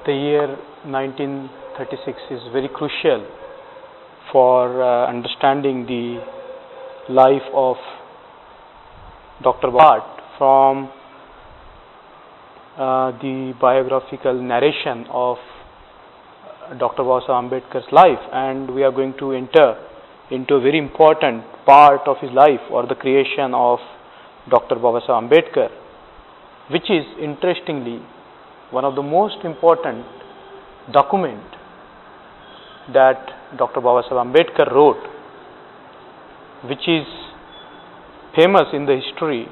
The year 1936 is very crucial for understanding the life of Dr. Bhat from the biographical narration of Dr. Babasaheb Ambedkar's life, and we are going to enter into a very important part of his life, or the creation of Dr. Babasaheb Ambedkar, which is interestingly one of the most important document that Dr. Babasaheb Ambedkar wrote, which is famous in the history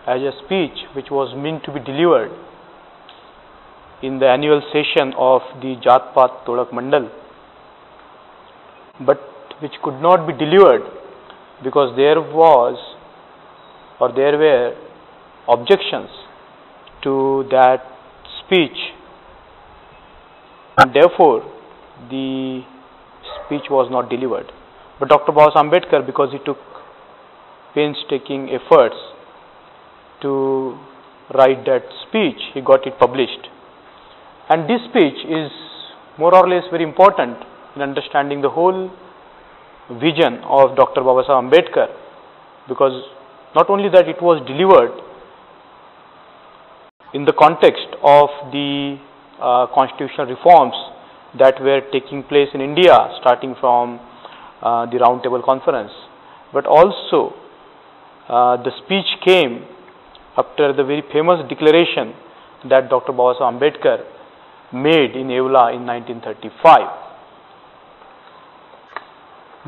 as a speech which was meant to be delivered in the annual session of the Jat Pat Tolak Mandal, but which could not be delivered because there were objections to that speech, and therefore the speech was not delivered. But Dr. Babasaheb Ambedkar, because he took painstaking efforts to write that speech, he got it published. And this speech is more or less very important in understanding the whole vision of Dr. Babasaheb Ambedkar, because not only that it was delivered in the context of the constitutional reforms that were taking place in India starting from the Round Table Conference, but also the speech came after the very famous declaration that Dr. Babasaheb Ambedkar made in Evla in 1935.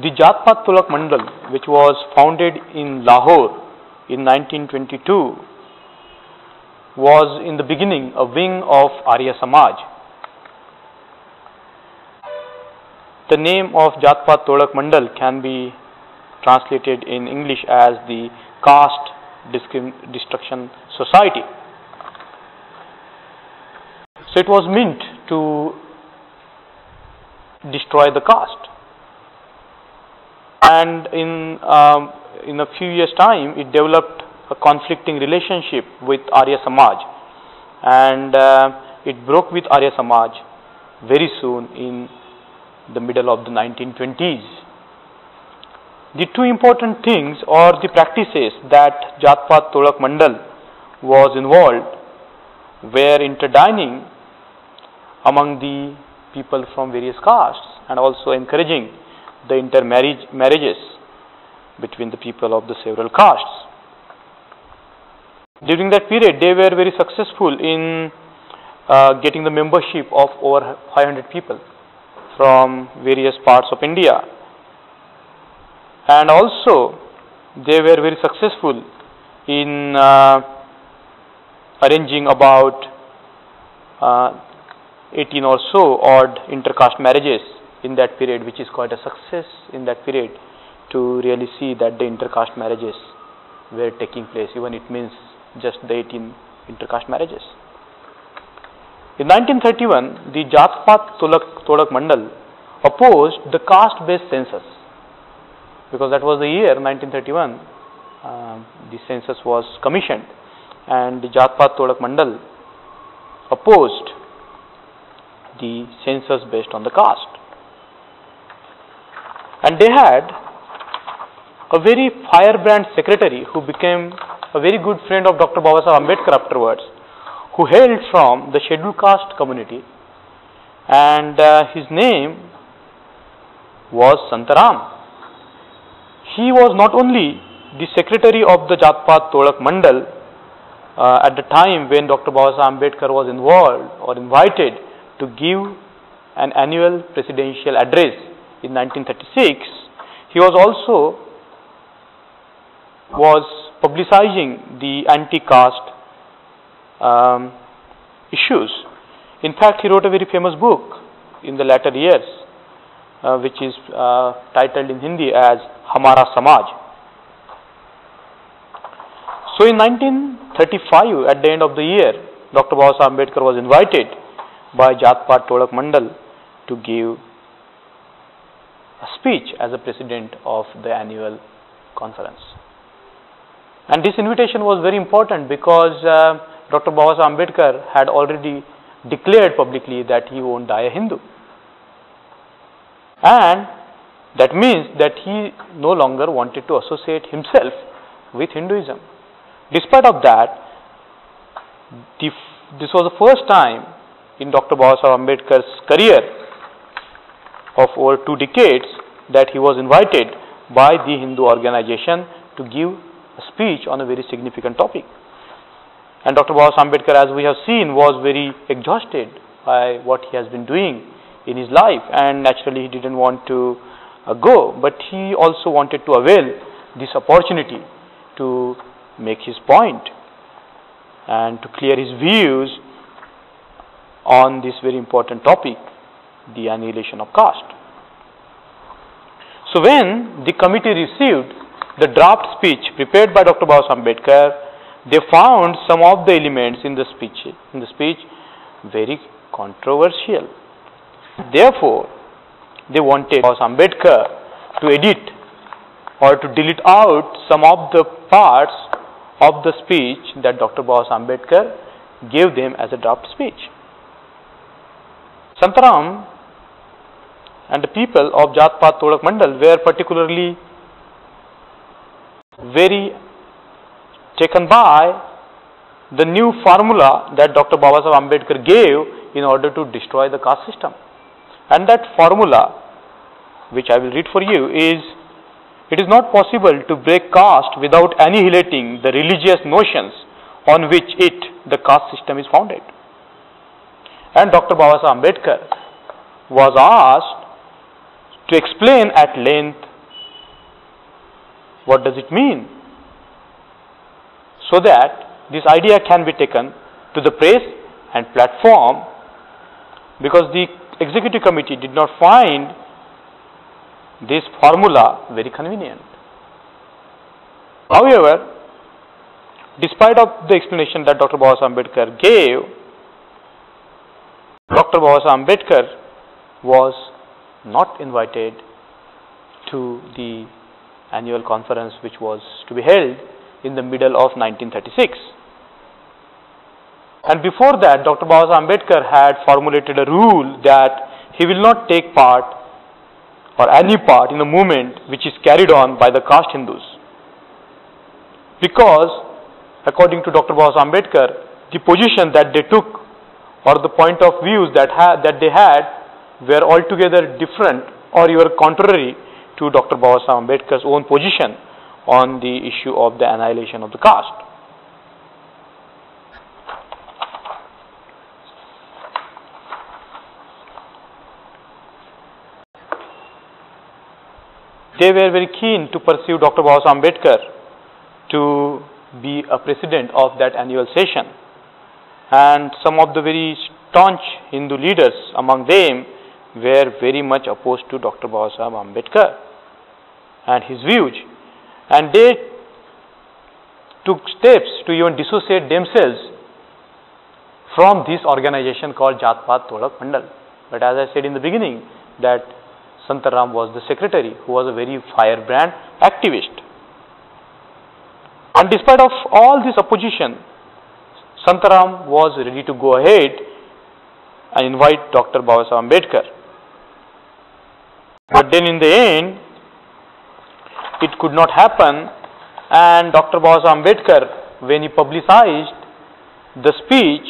The Jat Pat Tolak Mandal, which was founded in Lahore in 1922, was in the beginning a wing of Arya Samaj. The name of Jat Pat Tolak Mandal can be translated in English as the Caste Destruction Society. So it was meant to destroy the caste, and in a few years' time it developed a conflicting relationship with Arya Samaj, and it broke with Arya Samaj very soon in the middle of the 1920s. The two important things or the practices that Jat Pat Tolak Mandal was involved were interdining among the people from various castes, and also encouraging the intermarriages between the people of the several castes. During that period, they were very successful in getting the membership of over 500 people from various parts of India, and also they were very successful in arranging about 18 or so odd intercaste marriages in that period, which is quite a success in that period to really see that the intercaste marriages were taking place, even it means just the 18 intercaste marriages. In 1931, the Jat Pat Tolak Mandal opposed the caste-based census, because that was the year 1931 the census was commissioned, and the Jat Pat Tolak Mandal opposed the census based on the caste. And they had a very firebrand secretary who became a very good friend of Dr. Babasaheb Ambedkar afterwards, who hailed from the scheduled caste community, and his name was Santaram. He was not only the secretary of the Jat Pat Tolak Mandal at the time when Dr. Babasaheb Ambedkar was involved or invited to give an annual presidential address in 1936, he was also publicizing the anti-caste issues. In fact, he wrote a very famous book in the latter years, which is titled in Hindi as Hamara Samaj. So in 1935, at the end of the year, Dr. Babasaheb Ambedkar was invited by Jat Pat Tolak Mandal to give a speech as a president of the annual conference. And this invitation was very important because Dr. Babasaheb Ambedkar had already declared publicly that he won't die a Hindu. And that means that he no longer wanted to associate himself with Hinduism. Despite of that, this was the first time in Dr. Babasaheb Ambedkar's career of over 2 decades that he was invited by the Hindu organization to give a speech on a very significant topic. And Dr. Babasaheb Ambedkar, as we have seen, was very exhausted by what he has been doing in his life, and naturally he didn't want to go, but he also wanted to avail this opportunity to make his point and to clear his views on this very important topic, the annihilation of caste. So when the committee received the draft speech prepared by Dr. Babasaheb Ambedkar, they found some of the elements in the speech very controversial. Therefore, they wanted Babasaheb Ambedkar to edit or to delete out some of the parts of the speech that Dr. Babasaheb Ambedkar gave them as a draft speech. Santaram and the people of Jat Pat Todak Mandal were particularly very taken by the new formula that Dr. Babasaheb Ambedkar gave in order to destroy the caste system. And that formula, which I will read for you, is: it is not possible to break caste without annihilating the religious notions on which the caste system is founded. And Dr. Babasaheb Ambedkar was asked to explain at length what does it mean, so that this idea can be taken to the press and platform, because the executive committee did not find this formula very convenient. However, despite of the explanation that Dr. Babasaheb Ambedkar gave, Dr. Babasaheb Ambedkar was not invited to the annual conference which was to be held in the middle of 1936. And before that, Dr. Babasaheb Ambedkar had formulated a rule that he will not take part or any part in a movement which is carried on by the caste Hindus. Because, according to Dr. Babasaheb Ambedkar, the position that they took or the point of views that they had were altogether different or even contrary to Dr. Babasaheb Ambedkar's own position on the issue of the annihilation of the caste. They were very keen to pursue Dr. Babasaheb Ambedkar to be a president of that annual session, and some of the very staunch Hindu leaders among them were very much opposed to Dr. Babasaheb Ambedkar and his views, and they took steps to even dissociate themselves from this organization called Jat Pat Todak Mandal. But as I said in the beginning, that Santaram was the secretary, who was a very firebrand activist. And despite of all this opposition, Santaram was ready to go ahead and invite Dr. Babasaheb Ambedkar. But then in the end, it could not happen, and Dr. Babasaheb Ambedkar, when he publicized the speech,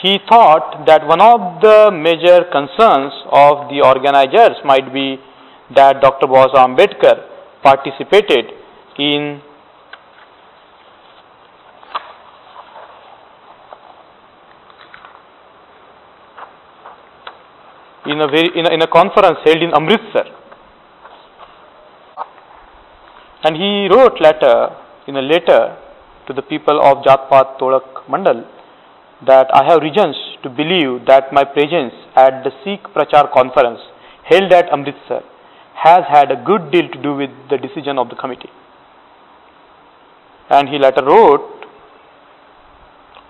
he thought that one of the major concerns of the organizers might be that Dr. Babasaheb Ambedkar participated in a conference held in Amritsar, and he wrote in a letter to the people of Jat Pat Todak Mandal that I have reasons to believe that my presence at the Sikh Prachar conference held at Amritsar has had a good deal to do with the decision of the committee. And he later wrote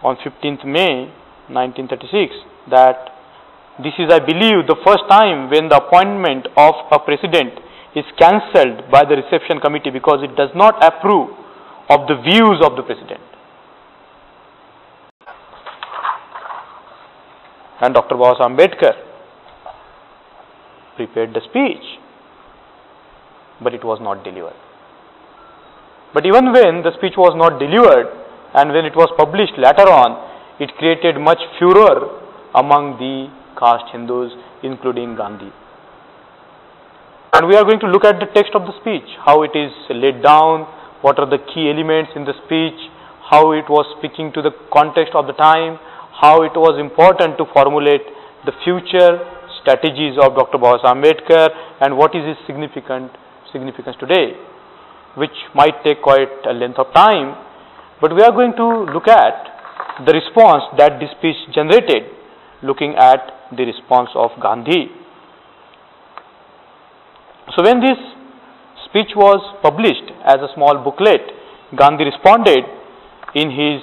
on 15th May 1936 that this is, I believe, the first time when the appointment of a president is cancelled by the reception committee because it does not approve of the views of the president. and Dr. Baba Ambedkar prepared the speech, but it was not delivered. But even when the speech was not delivered and when it was published later on, it created much furor among the caste Hindus, including Gandhi. And we are going to look at the text of the speech, how it is laid down, what are the key elements in the speech, how it was speaking to the context of the time, how it was important to formulate the future strategies of Dr. Baba Ambedkar, and what is his significance today, which might take quite a length of time. But we are going to look at the response that this speech generated, looking at the response of Gandhi. So when this speech was published as a small booklet, Gandhi responded in his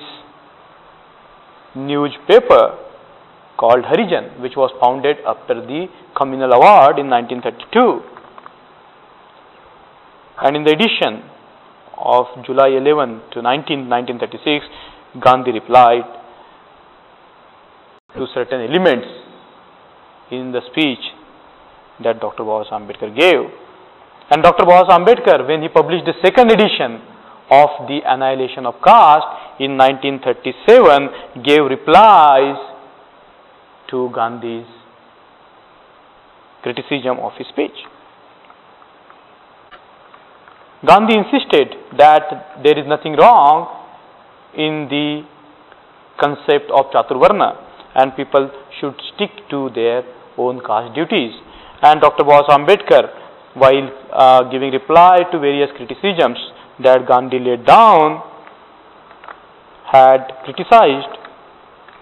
newspaper called Harijan, which was founded after the Communal Award in 1932. And in the edition of July 11 to 1936, Gandhi replied to certain elements in the speech that Dr. Baba Ambedkar gave. And Dr. Baba Ambedkar, when he published the second edition of the Annihilation of Caste in 1937, gave replies to Gandhi's criticism of his speech. Gandhi insisted that there is nothing wrong in the concept of Chaturvarna and people should stick to their own caste duties. And Dr. Baba Ambedkar, while giving reply to various criticisms that Gandhi laid down, had criticized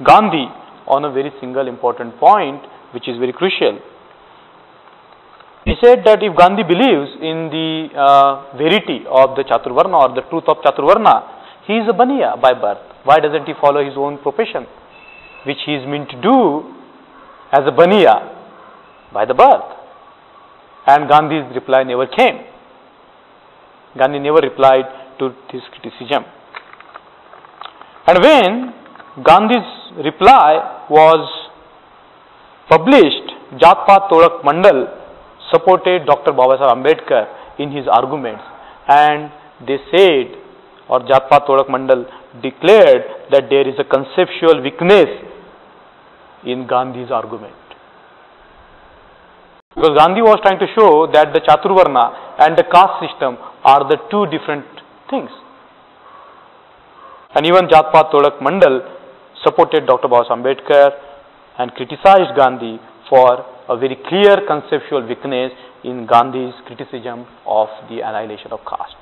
Gandhi on a very single important point, which is very crucial. He said that if Gandhi believes in the verity of the Chaturvarna or the truth of Chaturvarna, he is a Baniya by birth. Why doesn't he follow his own profession, which he is meant to do as a Baniya by the birth? And Gandhi's reply never came. Gandhi never replied to this criticism. And when Gandhi's reply was published, Jat-Pat Todak Mandal supported Dr. Baba Ambedkar in his arguments, and they said, or Jat-Pat Todak Mandal declared, that there is a conceptual weakness in Gandhi's argument. Because Gandhi was trying to show that the Chaturvarna and the caste system are the two different things. And even Jat-Pat Todak Mandal supported Dr. Baba Ambedkar and criticized Gandhi for a very clear conceptual weakness in Gandhi's criticism of the annihilation of caste.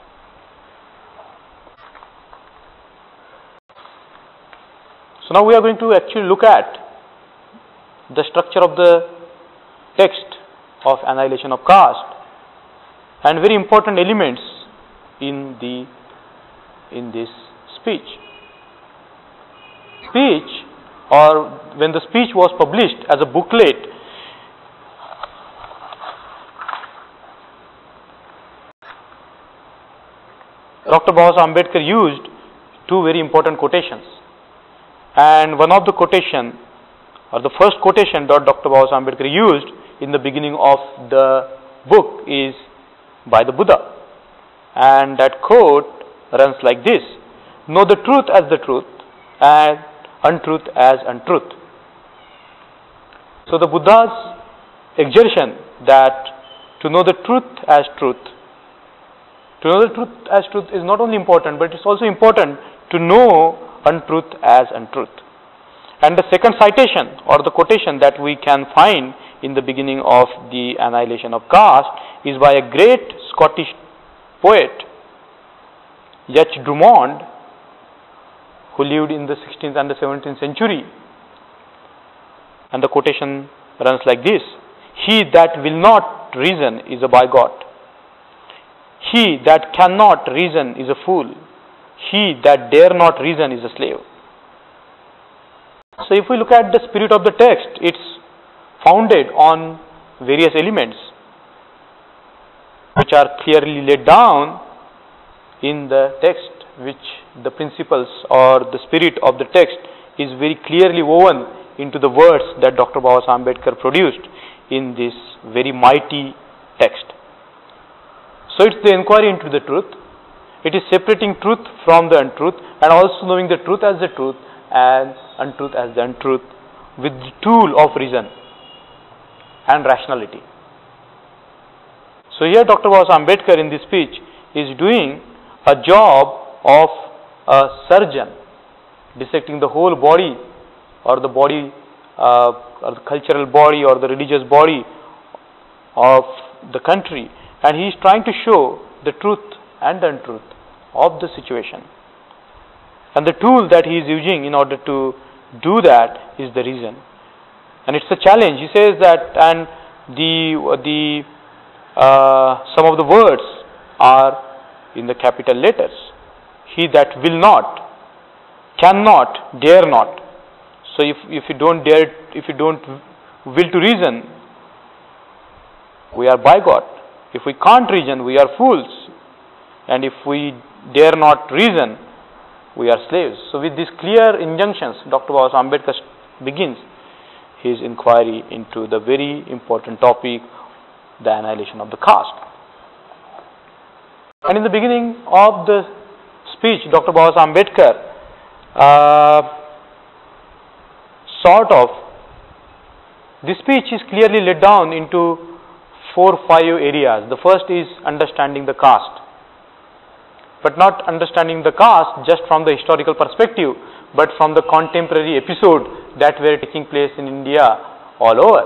So now we are going to actually look at the structure of the text of annihilation of caste and very important elements in this speech. Or when the speech was published as a booklet, Dr. Baba Ambedkar used two very important quotations, and one of the quotation, or the first quotation that Dr. Baba Ambedkar used in the beginning of the book is by the Buddha, and that quote runs like this: "Know the truth as the truth and untruth as untruth." So the Buddha's exertion that to know the truth as truth, to know the truth as truth is not only important, but it's also important to know untruth as untruth. And the second citation or the quotation that we can find in the beginning of the Annihilation of Caste is by a great Scottish poet, H. Drummond, who lived in the 16th and the 17th century. And the quotation runs like this: "He that will not reason is a bigot. He that cannot reason is a fool. He that dare not reason is a slave." So if we look at the spirit of the text, it's founded on various elements which are clearly laid down in the text, which the principles or the spirit of the text is very clearly woven into the words that Dr. Babasaheb Ambedkar produced in this very mighty text. So it's the inquiry into the truth. It is separating truth from the untruth, and also knowing the truth as the truth and untruth as the untruth, with the tool of reason and rationality. So here Dr. Babasaheb Ambedkar in this speech is doing a job of a surgeon, dissecting the whole body, or the body, or the cultural body, or the religious body of the country, and he is trying to show the truth and the untruth of the situation. And the tool that he is using in order to do that is the reason. And it's a challenge. He says that, and some of the words are in the capital letters. He that will not, cannot, dare not. So if you don't dare, if you don't will to reason, we are bigot. If we can't reason, we are fools. And if we dare not reason, we are slaves. So with these clear injunctions, Dr. Babasaheb Ambedkar begins his inquiry into the very important topic, the annihilation of the caste. And in the beginning of the speech, Dr. Babasaheb Ambedkar this speech is clearly laid down into 4 or 5 areas. The first is understanding the caste, but not understanding the caste just from the historical perspective, but from the contemporary episode that were taking place in India all over.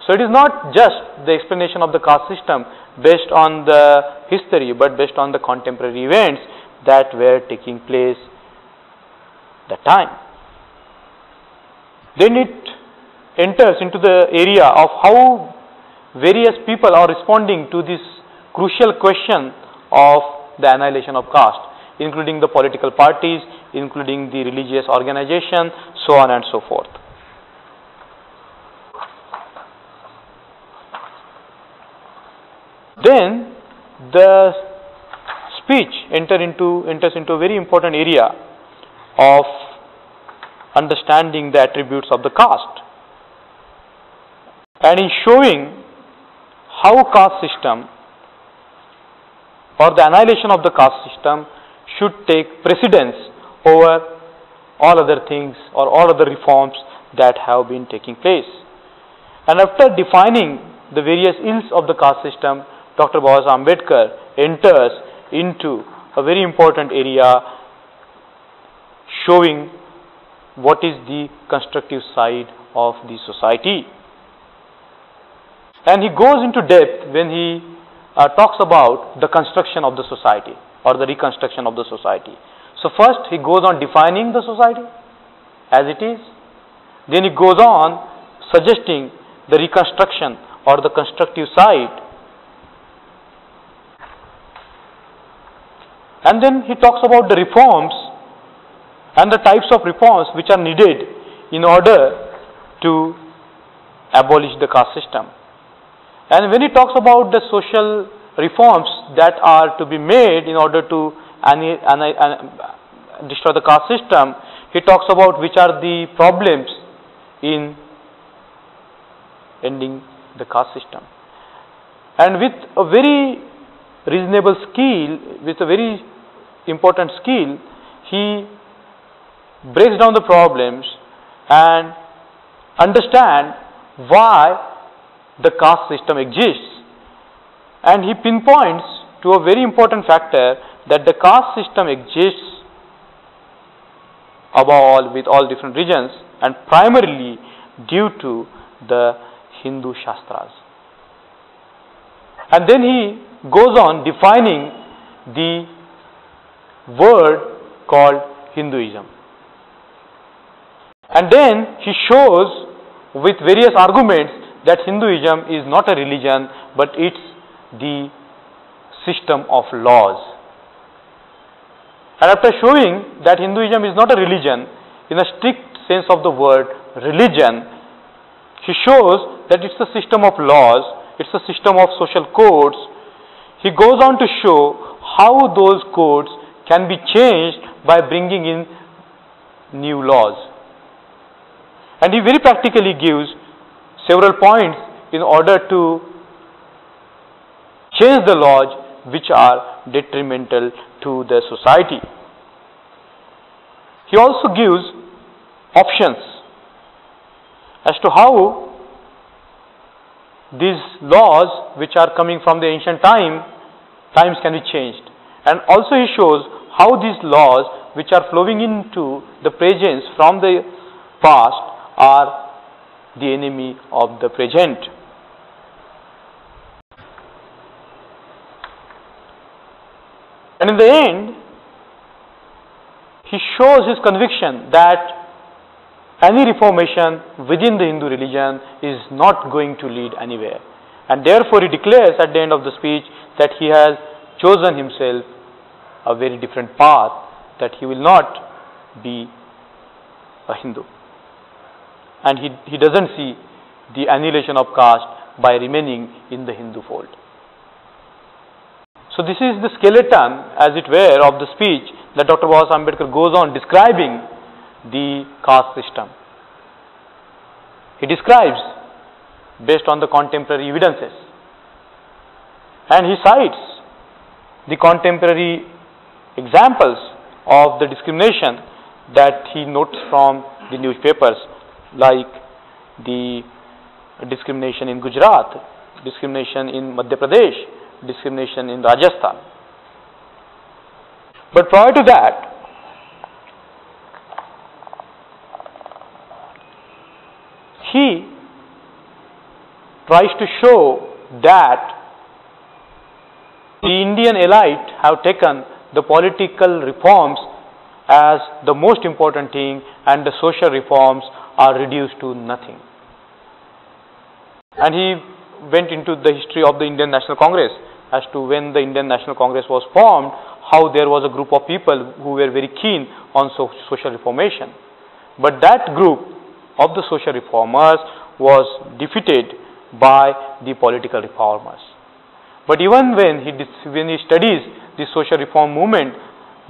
So it is not just the explanation of the caste system based on the history, but based on the contemporary events that were taking place that time. Then it enters into the area of how various people are responding to this crucial question of the annihilation of caste, including the political parties, including the religious organization, so on and so forth. Then the speech enters into a very important area of understanding the attributes of the caste, and in showing how caste system or the annihilation of the caste system should take precedence over all other things or all other reforms that have been taking place. And after defining the various ills of the caste system, Dr. Babasaheb Ambedkar enters into a very important area showing what is the constructive side of the society. And he goes into depth when he talks about the construction of the society or the reconstruction of the society. So first he goes on defining the society as it is. Then he goes on suggesting the reconstruction or the constructive side. And then he talks about the reforms and the types of reforms which are needed in order to abolish the caste system. And when he talks about the social reforms that are to be made in order to destroy the caste system, he talks about which are the problems in ending the caste system. And with a very reasonable skill, with a very important skill, he breaks down the problems and understand why the caste system exists. And he pinpoints to a very important factor that the caste system exists above all with all different regions and primarily due to the Hindu Shastras. And then he goes on defining the word called Hinduism. And then he shows with various arguments that Hinduism is not a religion, but it's the system of laws. And after showing that Hinduism is not a religion in a strict sense of the word religion, he shows that it's a system of laws, it's a system of social codes. He goes on to show how those codes can be changed by bringing in new laws. And he very practically gives several points in order to change the laws which are detrimental to the society. He also gives options as to how these laws which are coming from the ancient times can be changed. And also he shows how these laws which are flowing into the present from the past are the enemy of the present. And in the end, he shows his conviction that any reformation within the Hindu religion is not going to lead anywhere. And therefore he declares at the end of the speech that he has chosen himself a very different path, that he will not be a Hindu. And he doesn't see the annihilation of caste by remaining in the Hindu fold. So this is the skeleton, as it were, of the speech that Dr. Baba Saheb Ambedkar goes on describing the caste system. He describes based on the contemporary evidences, and he cites the contemporary examples of the discrimination that he notes from the newspapers, like the discrimination in Gujarat, discrimination in Madhya Pradesh, discrimination in Rajasthan. But prior to that, he tries to show that the Indian elite have taken the political reforms as the most important thing, and the social reforms are reduced to nothing. And he went into the history of the Indian National Congress as to when the Indian National Congress was formed, how there was a group of people who were very keen on social reformation. But that group of the social reformers was defeated by the political reformers. But even when he studies the social reform movement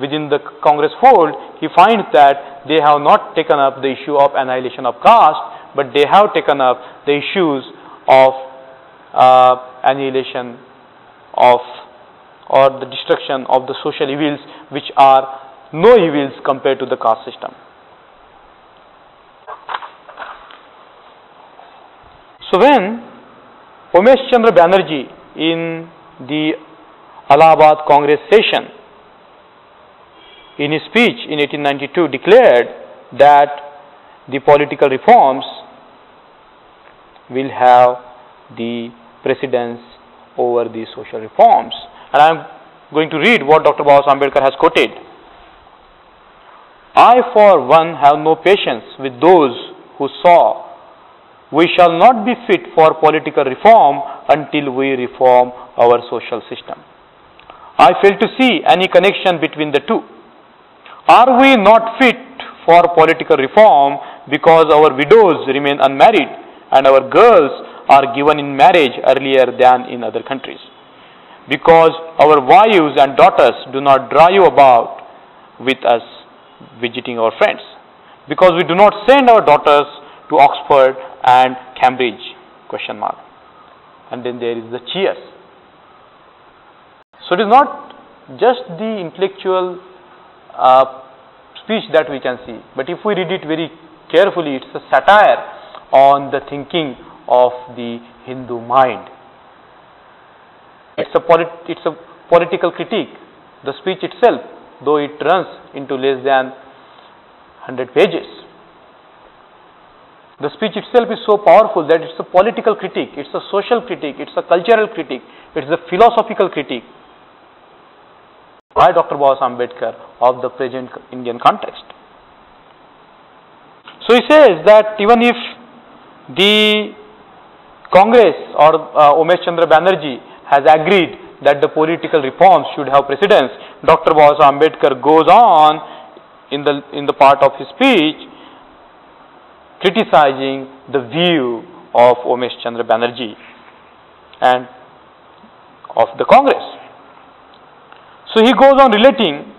within the Congress fold, he finds that they have not taken up the issue of annihilation of caste, but they have taken up the issues of annihilation of or the destruction of the social evils, which are no evils compared to the caste system. So when Umesh Chandra Banerjee in the Allahabad Congress session, in his speech in 1892, declared that the political reforms will have the precedence over the social reforms. And I am going to read what Dr. Baba Saheb Ambedkar has quoted. I for one have no patience with those who saw we shall not be fit for political reform until we reform our social system. I fail to see any connection between the two. Are we not fit for political reform because our widows remain unmarried and our girls are given in marriage earlier than in other countries? Because our wives and daughters do not drive about with us visiting our friends? Because we do not send our daughters to Oxford and Cambridge? Question mark. And then there is the cheers. So it is not just the intellectual speech that we can see, but if we read it very carefully, it's a satire on the thinking of the Hindu mind. It's a political critique. The speech itself, though it runs into less than 100 pages, the speech itself is so powerful that it's a political critique, it's a social critique, it's a cultural critique, it's a philosophical critique by Dr. Baba Saheb Ambedkar of the present Indian context. So he says that even if the Congress or Umesh Chandra Banerjee has agreed that the political reforms should have precedence, Dr. Baba Saheb Ambedkar goes on in the part of his speech criticizing the view of Umesh Chandra Banerjee and of the Congress. So he goes on relating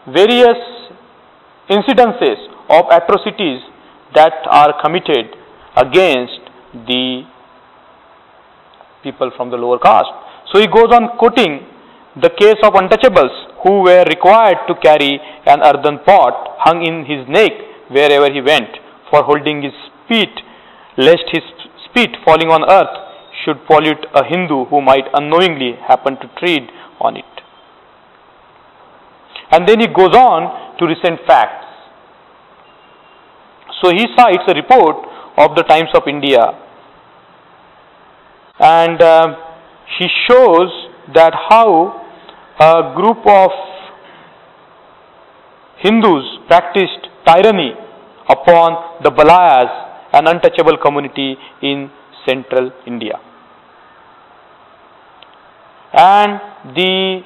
various incidences of atrocities that are committed against the people from the lower caste. So he goes on quoting the case of untouchables who were required to carry an earthen pot hung in his neck wherever he went for holding his spit, lest his spit falling on earth should pollute a Hindu who might unknowingly happen to tread on it. And then he goes on to recent facts. So he cites a report of the Times of India, and he shows that how a group of Hindus practiced tyranny upon the Balayas, an untouchable community in central India. And the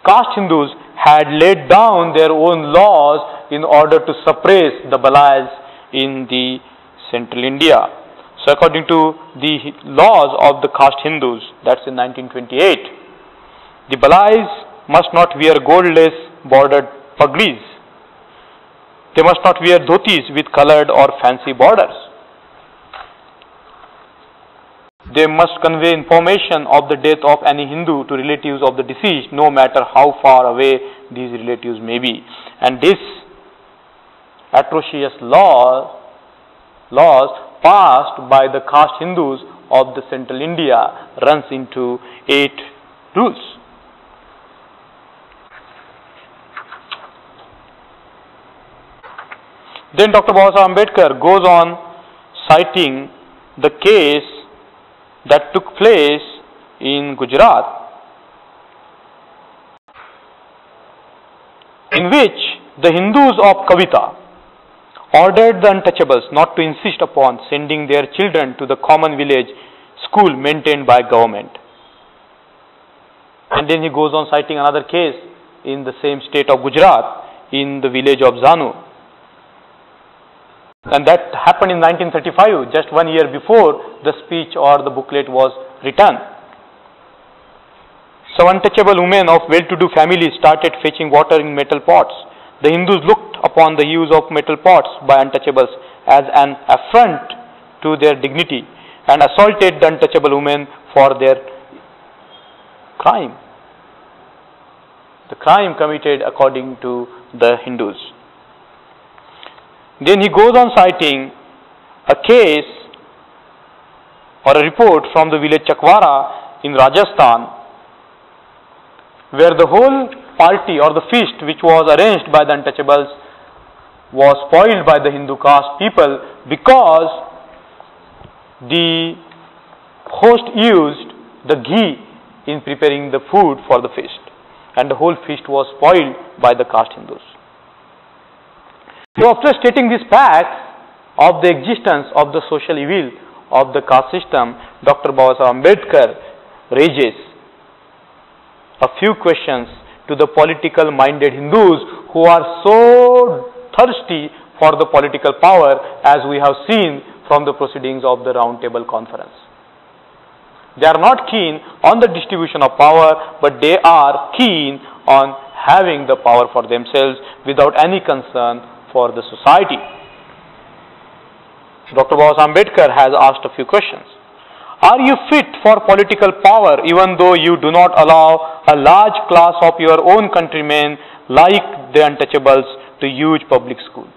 caste Hindus had laid down their own laws in order to suppress the Balayas in the central India. So according to the laws of the caste Hindus, that's in 1928, the Balayas must not wear gold-lace bordered paglis. They must not wear dhotis with colored or fancy borders. They must convey information of the death of any Hindu to relatives of the deceased, no matter how far away these relatives may be. And this atrocious laws passed by the caste Hindus of the central India runs into 8 rules. Then Dr. Babasaheb Ambedkar goes on citing the case that took place in Gujarat, in which the Hindus of Kavita ordered the untouchables not to insist upon sending their children to the common village school maintained by government. And then he goes on citing another case in the same state of Gujarat, in the village of Zanu. And that happened in 1935, just 1 year before the speech or the booklet was written. So untouchable women of well-to-do families started fetching water in metal pots. The Hindus looked upon the use of metal pots by untouchables as an affront to their dignity and assaulted the untouchable women for their crime. The crime committed according to the Hindus. Then he goes on citing a case or a report from the village Chakwara in Rajasthan, where the whole party or the feast which was arranged by the untouchables was spoiled by the Hindu caste people because the host used the ghee in preparing the food for the feast, and the whole feast was spoiled by the caste Hindus. So after stating these facts of the existence of the social evil of the caste system, Dr. Babasaheb Ambedkar raises a few questions to the political minded Hindus who are so thirsty for the political power, as we have seen from the proceedings of the Round Table Conference. They are not keen on the distribution of power, but they are keen on having the power for themselves without any concern for the society. Dr. Babasaheb Ambedkar has asked a few questions. Are you fit for political power even though you do not allow a large class of your own countrymen like the untouchables to use public school?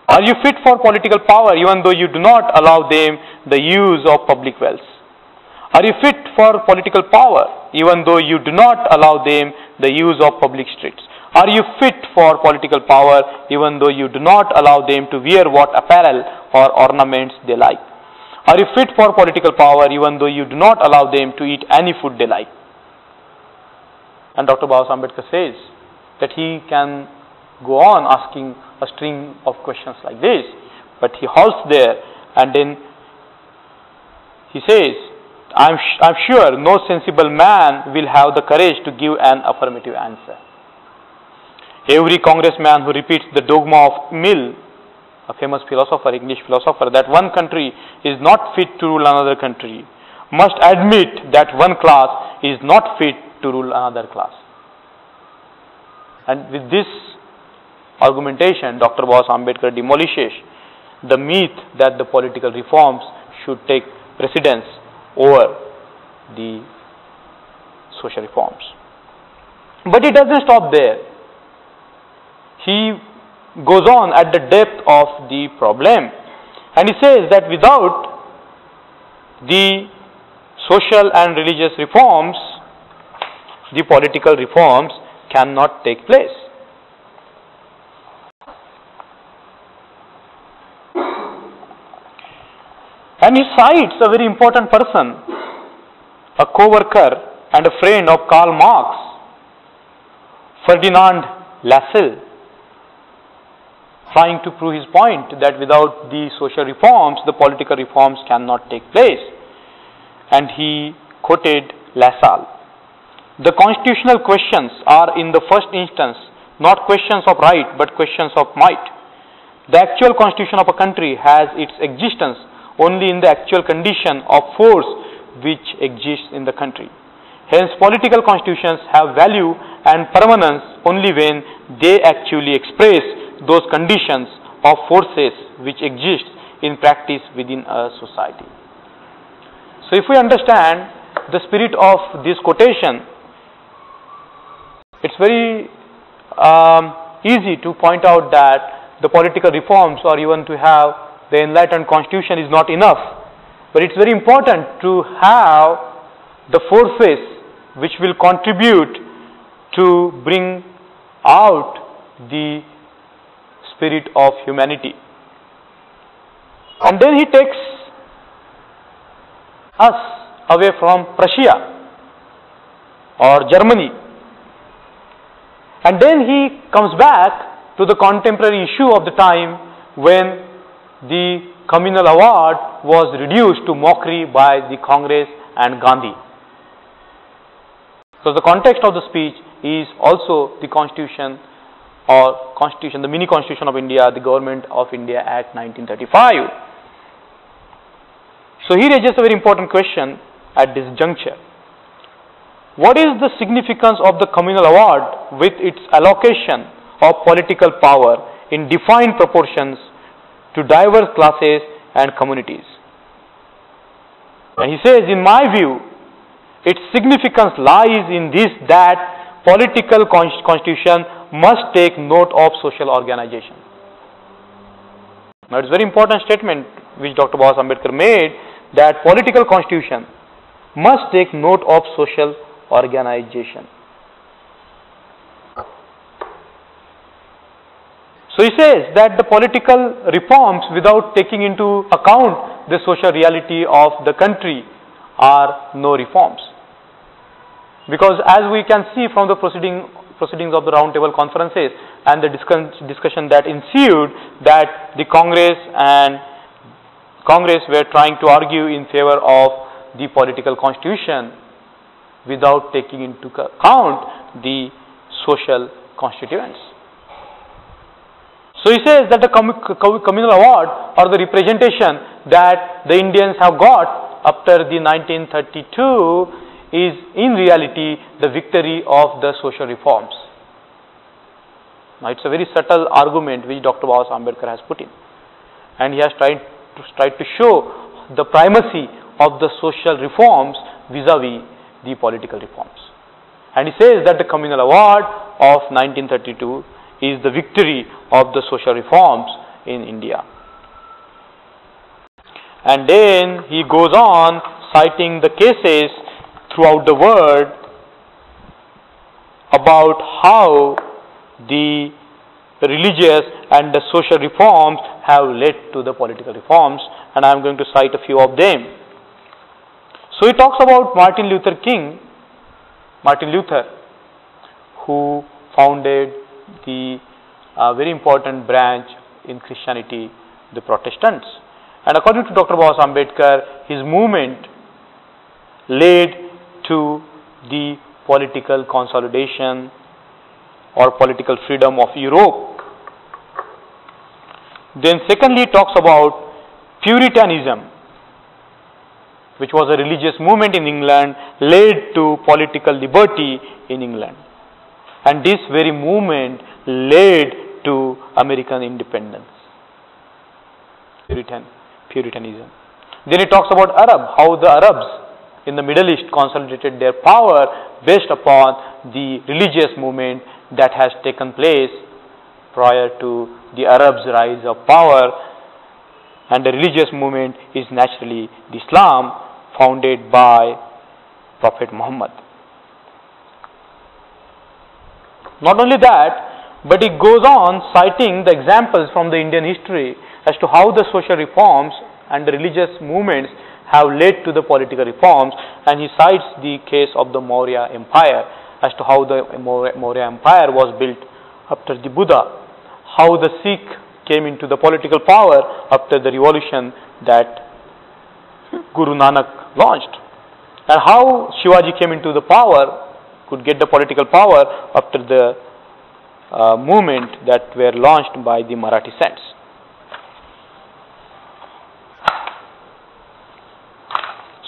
Are you fit for political power even though you do not allow them the use of public wealth? Are you fit for political power even though you do not allow them the use of public streets? Are you fit for political power even though you do not allow them to wear what apparel or ornaments they like? Are you fit for political power even though you do not allow them to eat any food they like? And Dr. Babasaheb Ambedkar says that he can go on asking a string of questions like this, but he halts there and then he says, I'm sure no sensible man will have the courage to give an affirmative answer. Every congressman who repeats the dogma of Mill, a famous philosopher, English philosopher, that one country is not fit to rule another country, must admit that one class is not fit to rule another class. And with this argumentation, Dr. Baba Ambedkar demolishes the myth that the political reforms should take precedence over the social reforms. But he doesn't stop there. He goes on at the depth of the problem, and he says that without the social and religious reforms, the political reforms cannot take place. And he cites a very important person, a co-worker and a friend of Karl Marx, Ferdinand Lassalle, trying to prove his point that without the social reforms, the political reforms cannot take place. And he quoted Lassalle. The constitutional questions are in the first instance not questions of right but questions of might. The actual constitution of a country has its existence only in the actual condition of force which exists in the country. Hence, political constitutions have value and permanence only when they actually express those conditions of forces which exist in practice within a society. So, if we understand the spirit of this quotation, it's very easy to point out that the political reforms or even to have the enlightened constitution is not enough. But it's very important to have the forces which will contribute to bring out the spirit of humanity. And then he takes us away from Prussia or Germany. And then he comes back to the contemporary issue of the time when the communal award was reduced to mockery by the Congress and Gandhi. So the context of the speech is also the Constitution or Constitution, the mini Constitution of India, the Government of India Act 1935. So he raises a very important question at this juncture. What is the significance of the communal award with its allocation of political power in defined proportions to diverse classes and communities? And he says, in my view, its significance lies in this, that political constitution must take note of social organization. Now, it's a very important statement which Dr. Baba Ambedkar made, that political constitution must take note of social organization. So he says that the political reforms without taking into account the social reality of the country are no reforms. Because as we can see from the proceedings of the roundtable conferences and the discussion that ensued, that the Congress were trying to argue in favor of the political constitution without taking into account the social constituents. So he says that the communal award or the representation that the Indians have got after the 1932 is in reality the victory of the social reforms. Now it's a very subtle argument which Dr. Baba Ambedkar has put in, and he has tried to show the primacy of the social reforms vis-a-vis the political reforms. And he says that the communal award of 1932 is the victory of the social reforms in India. And then he goes on citing the cases throughout the world about how the religious and the social reforms have led to the political reforms, and I am going to cite a few of them. So he talks about Martin Luther, who founded the very important branch in Christianity, the Protestants. And according to Dr. Baba Ambedkar, his movement led to the political consolidation or political freedom of Europe. Then secondly, he talks about Puritanism, which was a religious movement in England, led to political liberty in England. And this very movement led to American independence. Puritanism. Then he talks about Arab, how the Arabs in the Middle East consolidated their power based upon the religious movement that has taken place prior to the Arabs' rise of power, and the religious movement is naturally the Islam founded by Prophet Muhammad. Not only that, but he goes on citing the examples from the Indian history as to how the social reforms and the religious movements have led to the political reforms, and he cites the case of the Maurya Empire as to how the Maurya Empire was built after the Buddha, how the Sikh came into the political power after the revolution that Guru Nanak launched, and how Shivaji came into the power, could get the political power after the movement that were launched by the Marathi saints.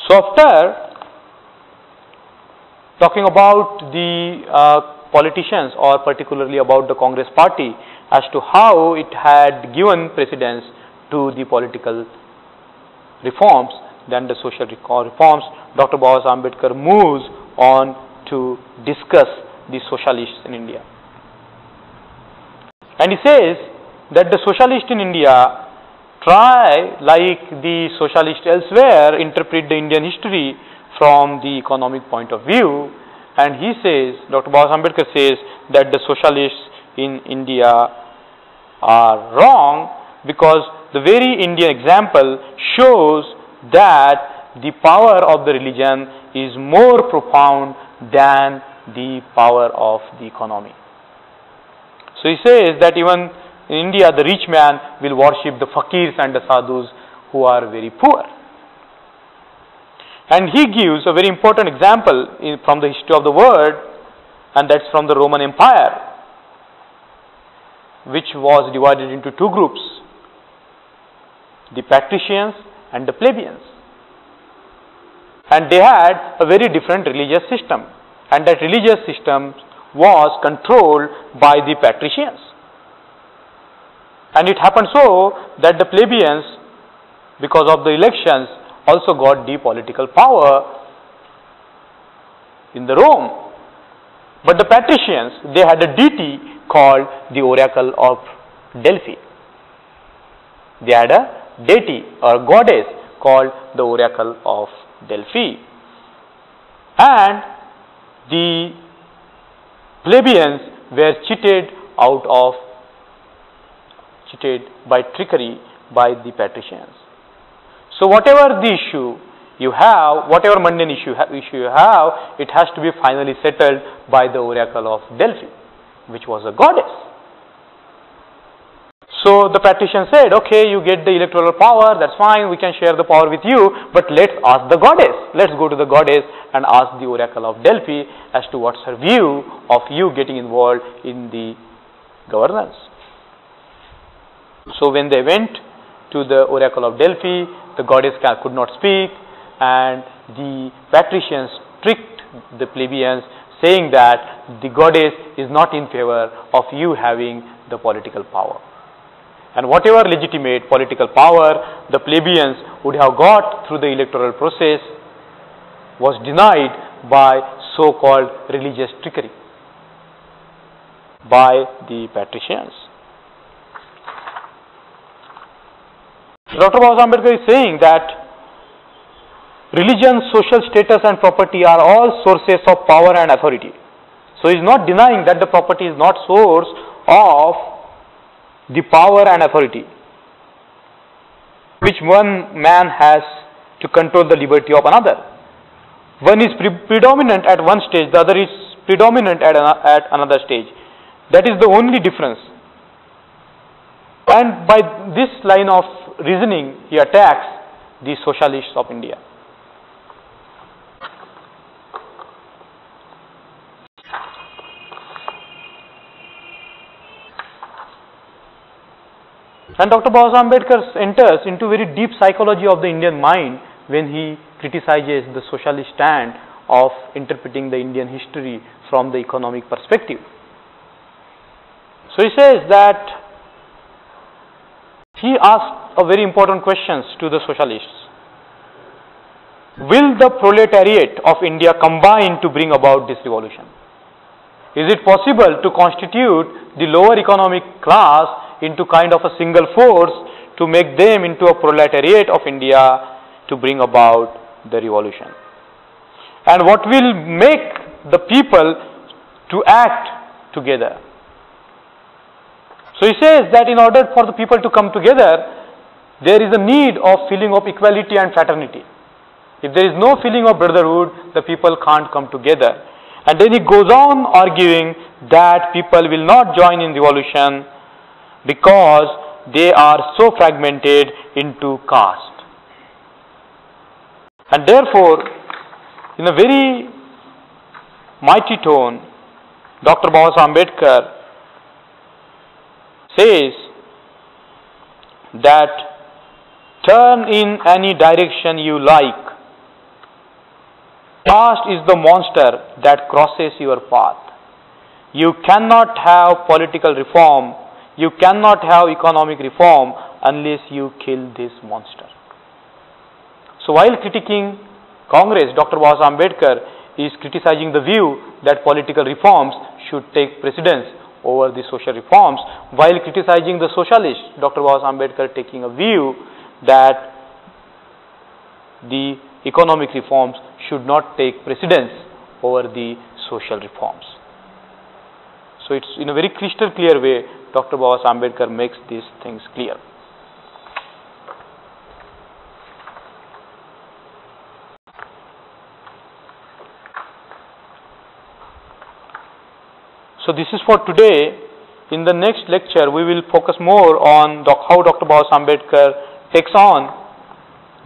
So after talking about the politicians, or particularly about the Congress party, as to how it had given precedence to the political reforms, then the social reforms, Dr. Baba Saheb Ambedkar moves on to discuss the socialists in India. And he says that the socialists in India try, like the socialists elsewhere, interpret the Indian history from the economic point of view, and he says, Dr. Baba Saheb Ambedkar says that the socialists in India are wrong, because the very Indian example shows that the power of the religion is more profound than the power of the economy. So he says that even in India, the rich man will worship the fakirs and the sadhus who are very poor. And he gives a very important example from the history of the world, and that's from the Roman Empire, which was divided into two groups, the patricians and the plebeians. And they had a very different religious system, and that religious system was controlled by the patricians. And it happened so that the plebeians, because of the elections, also got the political power in the Rome. But the patricians, they had a deity called the Oracle of Delphi. They had a deity or goddess called the Oracle of Delphi. And the plebeians were cheated by trickery by the patricians. So whatever the issue you have, whatever mundane issue you have, it has to be finally settled by the Oracle of Delphi, which was a goddess. So the patrician said, okay, you get the electoral power, that's fine, we can share the power with you, but let's ask the goddess. Let's go to the goddess and ask the Oracle of Delphi as to what's her view of you getting involved in the governance. So when they went to the Oracle of Delphi, the goddess could not speak, and the patricians tricked the plebeians, saying that the goddess is not in favor of you having the political power. And whatever legitimate political power the plebeians would have got through the electoral process was denied by so-called religious trickery by the patricians. Dr. Baba Saheb Ambedkar is saying that religion, social status and property are all sources of power and authority. So he is not denying that the property is not source of the power and authority which one man has to control the liberty of another. One is predominant at one stage, the other is predominant at another stage. That is the only difference. And by this line of reasoning, he attacks the socialists of India. And Dr. Baba Saheb Ambedkar enters into very deep psychology of the Indian mind when he criticizes the socialist stand of interpreting the Indian history from the economic perspective. So he says that he asked a very important questions to the socialists. Will the proletariat of India combine to bring about this revolution? Is it possible to constitute the lower economic class into kind of a single force to make them into a proletariat of India to bring about the revolution? And what will make the people to act together? So he says that in order for the people to come together, there is a need of feeling of equality and fraternity. If there is no feeling of brotherhood, the people can't come together. And then he goes on arguing that people will not join in revolution because they are so fragmented into caste. And therefore, in a very mighty tone, Dr. Baba Ambedkar says that turn in any direction you like. Caste is the monster that crosses your path. You cannot have political reform, you cannot have economic reform unless you kill this monster. So while critiquing Congress, Dr. Baba Ambedkar is criticizing the view that political reforms should take precedence over the social reforms, while criticizing the socialists, Dr. Baba Ambedkar taking a view that the economic reforms should not take precedence over the social reforms. So it's in a very crystal clear way Dr. Baba Ambedkar makes these things clear. So this is for today. In the next lecture we will focus more on how Dr. Baba Ambedkar takes on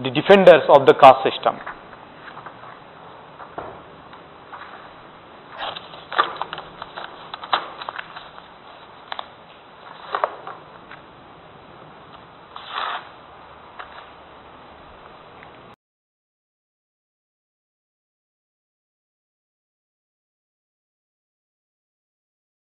the defenders of the caste system.